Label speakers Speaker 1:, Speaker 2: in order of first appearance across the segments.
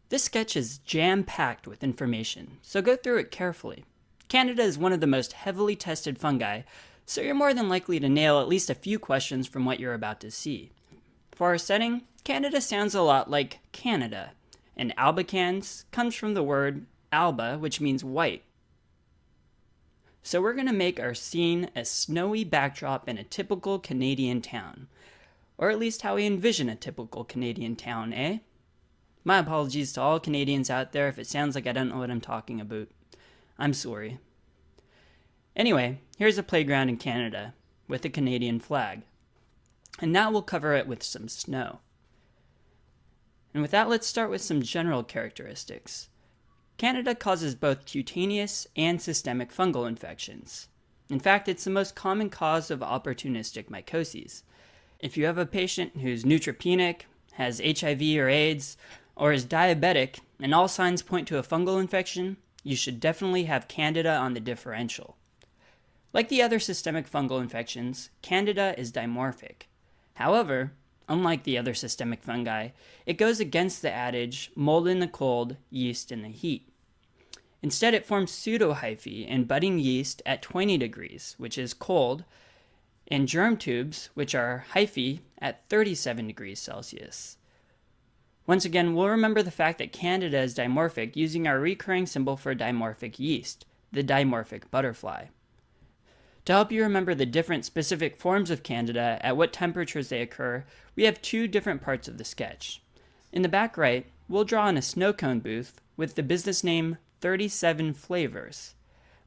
Speaker 1: This sketch is jam-packed with information, so go through it carefully. Candida is one of the most heavily tested fungi, so you're more than likely to nail at least a few questions from what you're about to see. For our setting, Candida sounds a lot like Canada, and albicans comes from the word alba, which means white. So we're going to make our scene a snowy backdrop in a typical Canadian town. Or at least how we envision a typical Canadian town, eh? My apologies to all Canadians out there if it sounds like I don't know what I'm talking about. I'm sorry. Anyway, here's a playground in Canada with a Canadian flag. And now we'll cover it with some snow. And with that, let's start with some general characteristics. Candida causes both cutaneous and systemic fungal infections. In fact, it's the most common cause of opportunistic mycoses. If you have a patient who's neutropenic, has HIV or AIDS, or is diabetic, and all signs point to a fungal infection, you should definitely have Candida on the differential. Like the other systemic fungal infections, Candida is dimorphic. However, unlike the other systemic fungi, it goes against the adage, mold in the cold, yeast in the heat. Instead, it forms pseudohyphae and budding yeast at 20 degrees, which is cold, and germ tubes, which are hyphae, at 37 degrees Celsius. Once again, we'll remember the fact that Candida is dimorphic using our recurring symbol for dimorphic yeast, the dimorphic butterfly. To help you remember the different specific forms of Candida at what temperatures they occur, we have two different parts of the sketch. In the back right, we'll draw in a snow cone booth with the business name 37 Flavors.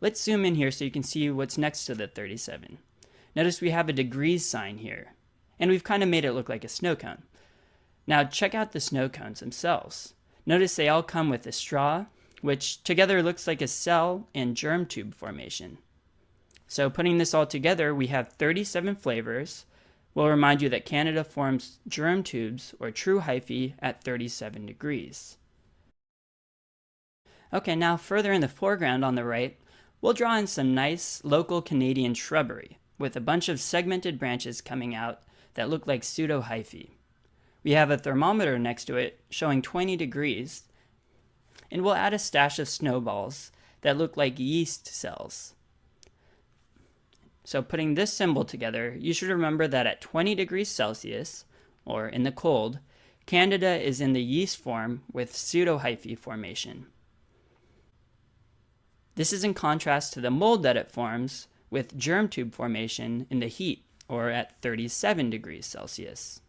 Speaker 1: Let's zoom in here so you can see what's next to the 37. Notice we have a degrees sign here, and we've kind of made it look like a snow cone. Now check out the snow cones themselves. Notice they all come with a straw, which together looks like a cell and germ tube formation. So putting this all together, we have 37 flavors. We'll remind you that Candida forms germ tubes, or true hyphae, at 37 degrees. Okay, now further in the foreground on the right, we'll draw in some nice local Canadian shrubbery, with a bunch of segmented branches coming out that look like pseudohyphae. We have a thermometer next to it showing 20 degrees, and we'll add a stash of snowballs that look like yeast cells. So putting this symbol together, you should remember that at 20 degrees Celsius, or in the cold, Candida is in the yeast form with pseudohyphae formation. This is in contrast to the mold that it forms with germ tube formation in the heat, or at 37 degrees Celsius.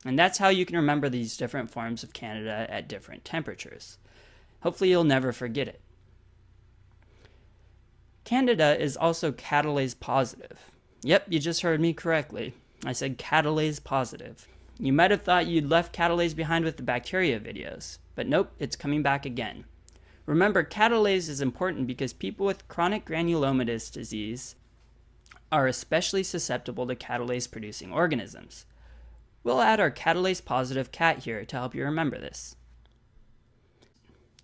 Speaker 1: And that's how you can remember these different forms of Candida at different temperatures. Hopefully you'll never forget it. Candida is also catalase positive. Yep, you just heard me correctly. I said catalase positive. You might have thought you'd left catalase behind with the bacteria videos, but nope, it's coming back again. Remember, catalase is important because people with chronic granulomatous disease are especially susceptible to catalase-producing organisms. We'll add our catalase-positive cat here to help you remember this.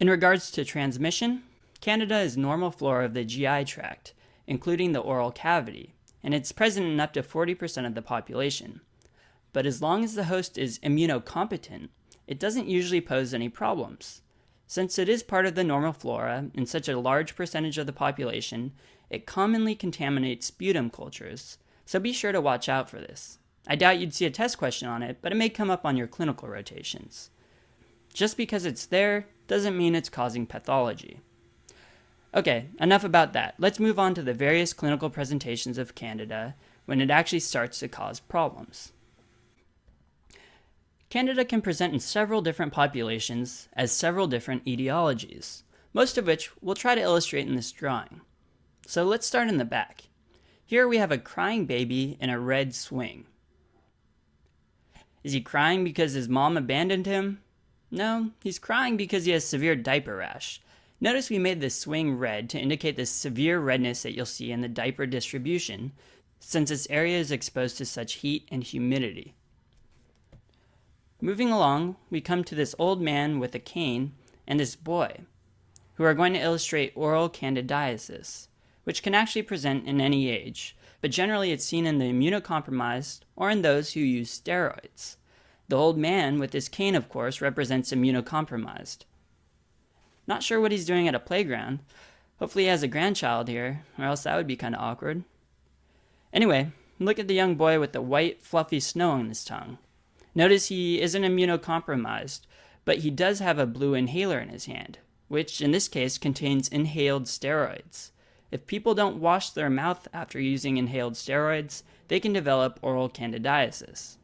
Speaker 1: In regards to transmission, Candida is normal flora of the GI tract, including the oral cavity, and it's present in up to 40% of the population. But as long as the host is immunocompetent, it doesn't usually pose any problems. Since it is part of the normal flora in such a large percentage of the population, it commonly contaminates sputum cultures, so be sure to watch out for this. I doubt you'd see a test question on it, but it may come up on your clinical rotations. Just because it's there doesn't mean it's causing pathology. Okay, enough about that. Let's move on to the various clinical presentations of Candida when it actually starts to cause problems. Candida can present in several different populations as several different etiologies, most of which we'll try to illustrate in this drawing. So let's start in the back. Here we have a crying baby in a red swing. Is he crying because his mom abandoned him? No, he's crying because he has severe diaper rash. Notice we made the swing red to indicate the severe redness that you'll see in the diaper distribution, since this area is exposed to such heat and humidity. Moving along, we come to this old man with a cane and this boy, who are going to illustrate oral candidiasis, which can actually present in any age, but generally it's seen in the immunocompromised or in those who use steroids. The old man with his cane, of course, represents immunocompromised. Not sure what he's doing at a playground. Hopefully he has a grandchild here, or else that would be kind of awkward. Anyway, look at the young boy with the white, fluffy snow on his tongue. Notice he isn't immunocompromised, but he does have a blue inhaler in his hand, which in this case contains inhaled steroids. If people don't wash their mouth after using inhaled steroids, they can develop oral candidiasis.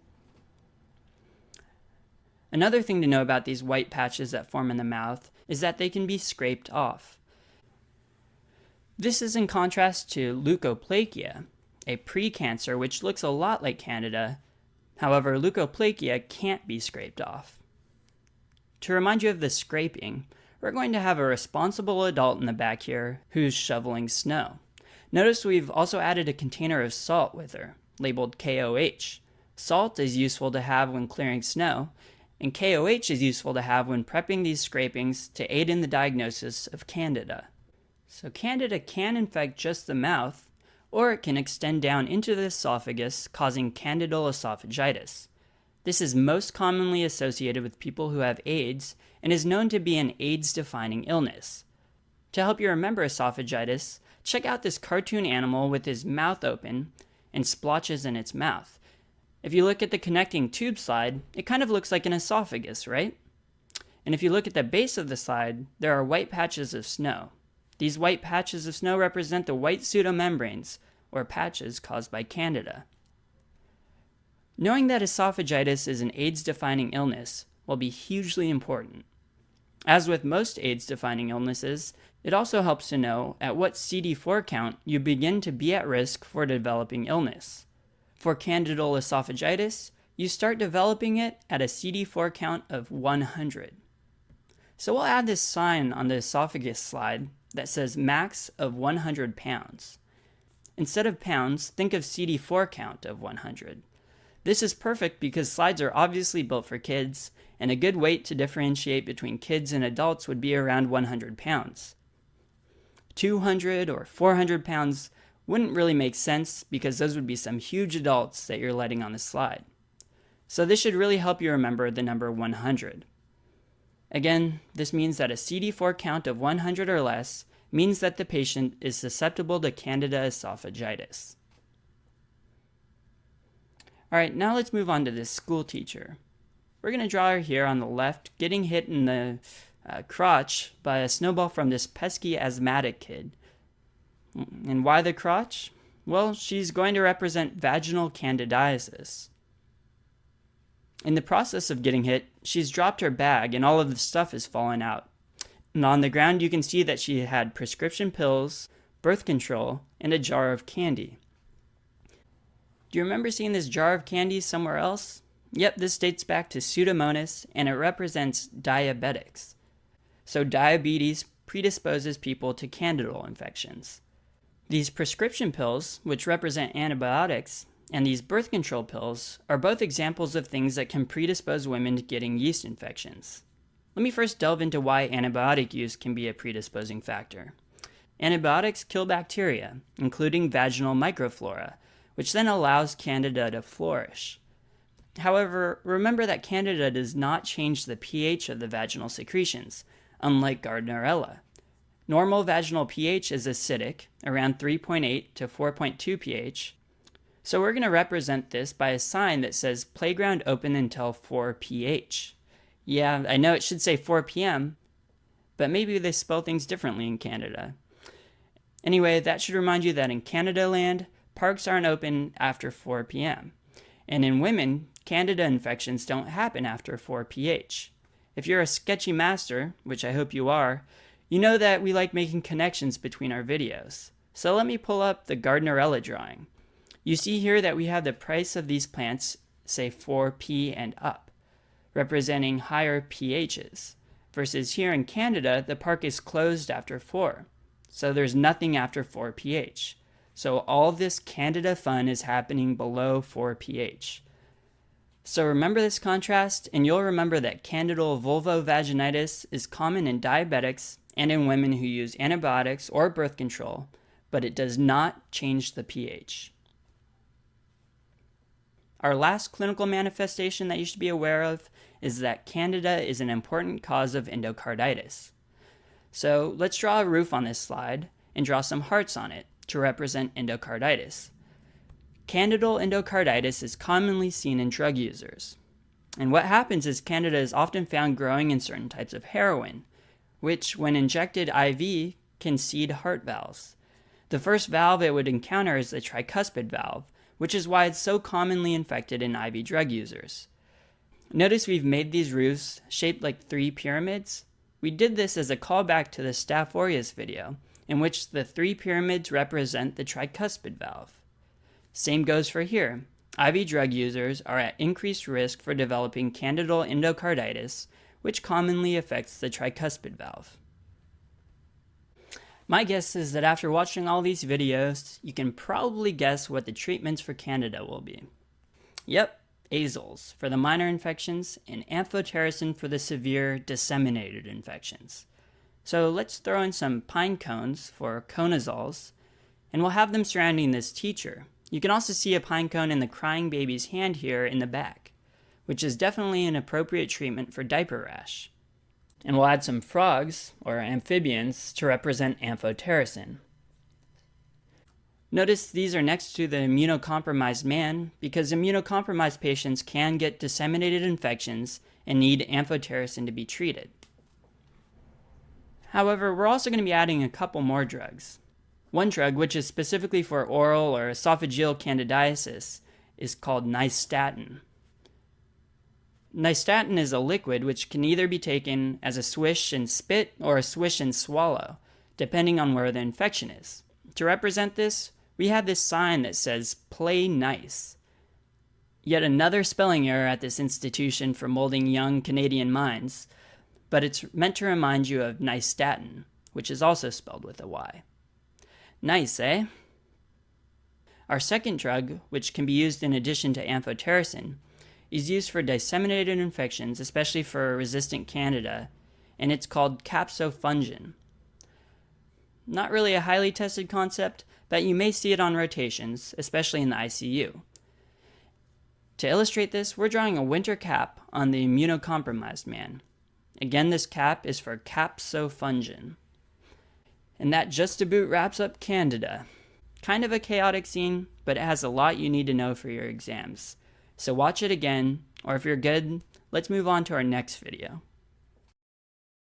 Speaker 1: Another thing to know about these white patches that form in the mouth is that they can be scraped off. This is in contrast to leukoplakia, a precancer which looks a lot like Candida. However, leukoplakia can't be scraped off. To remind you of the scraping, we're going to have a responsible adult in the back here who's shoveling snow. Notice we've also added a container of salt with her, labeled KOH. Salt is useful to have when clearing snow, and KOH is useful to have when prepping these scrapings to aid in the diagnosis of Candida. So Candida can infect just the mouth, or it can extend down into the esophagus, causing candidal esophagitis. This is most commonly associated with people who have AIDS and is known to be an AIDS-defining illness. To help you remember esophagitis, check out this cartoon animal with his mouth open and splotches in its mouth. If you look at the connecting tube slide, it kind of looks like an esophagus, right? And if you look at the base of the slide, there are white patches of snow. These white patches of snow represent the white pseudomembranes, or patches caused by Candida. Knowing that esophagitis is an AIDS-defining illness will be hugely important. As with most AIDS-defining illnesses, it also helps to know at what CD4 count you begin to be at risk for developing illness. For candidal esophagitis, you start developing it at a CD4 count of 100. So we'll add this sign on the esophagus slide that says max of 100 pounds. Instead of pounds, think of CD4 count of 100. This is perfect because slides are obviously built for kids, and a good weight to differentiate between kids and adults would be around 100 pounds. 200 or 400 pounds wouldn't really make sense because those would be some huge adults that you're letting on the slide. So this should really help you remember the number 100. Again, this means that a CD4 count of 100 or less means that the patient is susceptible to Candida esophagitis. Alright, now let's move on to this school teacher. We're going to draw her here on the left, getting hit in the crotch by a snowball from this pesky asthmatic kid. And why the crotch? Well, she's going to represent vaginal candidiasis. In the process of getting hit, she's dropped her bag and all of the stuff has fallen out. And on the ground you can see that she had prescription pills, birth control, and a jar of candy. Do you remember seeing this jar of candy somewhere else? Yep, this dates back to Pseudomonas, and it represents diabetics. So diabetes predisposes people to candidal infections. These prescription pills, which represent antibiotics, and these birth control pills are both examples of things that can predispose women to getting yeast infections. Let me first delve into why antibiotic use can be a predisposing factor. Antibiotics kill bacteria, including vaginal microflora, which then allows Candida to flourish. However, remember that Candida does not change the pH of the vaginal secretions, unlike Gardnerella. Normal vaginal pH is acidic, around 3.8 to 4.2 pH, so we're going to represent this by a sign that says playground open until 4 pH. Yeah, I know it should say 4 p.m., but maybe they spell things differently in Canada. Anyway, that should remind you that in Canada land, parks aren't open after 4 p.m. And in women, Candida infections don't happen after 4 pH. If you're a sketchy master, which I hope you are, you know that we like making connections between our videos. So let me pull up the Gardnerella drawing. You see here that we have the price of these plants, say 4p and up, representing higher pHs, versus here in Canada, the park is closed after 4, so there's nothing after 4 pH. So all this Candida fun is happening below 4 pH. So remember this contrast, and you'll remember that candidal vulvovaginitis is common in diabetics and in women who use antibiotics or birth control, but it does not change the pH. Our last clinical manifestation that you should be aware of is that Candida is an important cause of endocarditis. So let's draw a roof on this slide and draw some hearts on it to represent endocarditis. Candidal endocarditis is commonly seen in drug users. And what happens is Candida is often found growing in certain types of heroin, which, when injected IV, can seed heart valves. The first valve it would encounter is the tricuspid valve, which is why it's so commonly infected in IV drug users. Notice we've made these roofs shaped like 3 pyramids. We did this as a callback to the Staph aureus video, in which the 3 pyramids represent the tricuspid valve. Same goes for here. IV drug users are at increased risk for developing candidal endocarditis, which commonly affects the tricuspid valve. My guess is that after watching all these videos, you can probably guess what the treatments for Candida will be. Yep, azoles for the minor infections and amphotericin for the severe disseminated infections. So let's throw in some pine cones for conazoles, and we'll have them surrounding this teacher. You can also see a pine cone in the crying baby's hand here in the back, which is definitely an appropriate treatment for diaper rash. And we'll add some frogs, or amphibians, to represent amphotericin. Notice these are next to the immunocompromised man because immunocompromised patients can get disseminated infections and need amphotericin to be treated. However, we're also going to be adding a couple more drugs. One drug, which is specifically for oral or esophageal candidiasis, is called nystatin. Nystatin is a liquid which can either be taken as a swish and spit or a swish and swallow, depending on where the infection is. To represent this, we have this sign that says, "Play nice." Yet another spelling error at this institution for molding young Canadian minds, but it's meant to remind you of nystatin, which is also spelled with a Y. Nice, eh? Our second drug, which can be used in addition to amphotericin, is used for disseminated infections, especially for resistant Candida, and it's called capsofungin. Not really a highly tested concept, but you may see it on rotations, especially in the ICU. To illustrate this, we're drawing a winter cap on the immunocompromised man. Again, this cap is for capsofungin. And that just about wraps up Candida. Kind of a chaotic scene, but it has a lot you need to know for your exams. So watch it again, or if you're good, let's move on to our next video.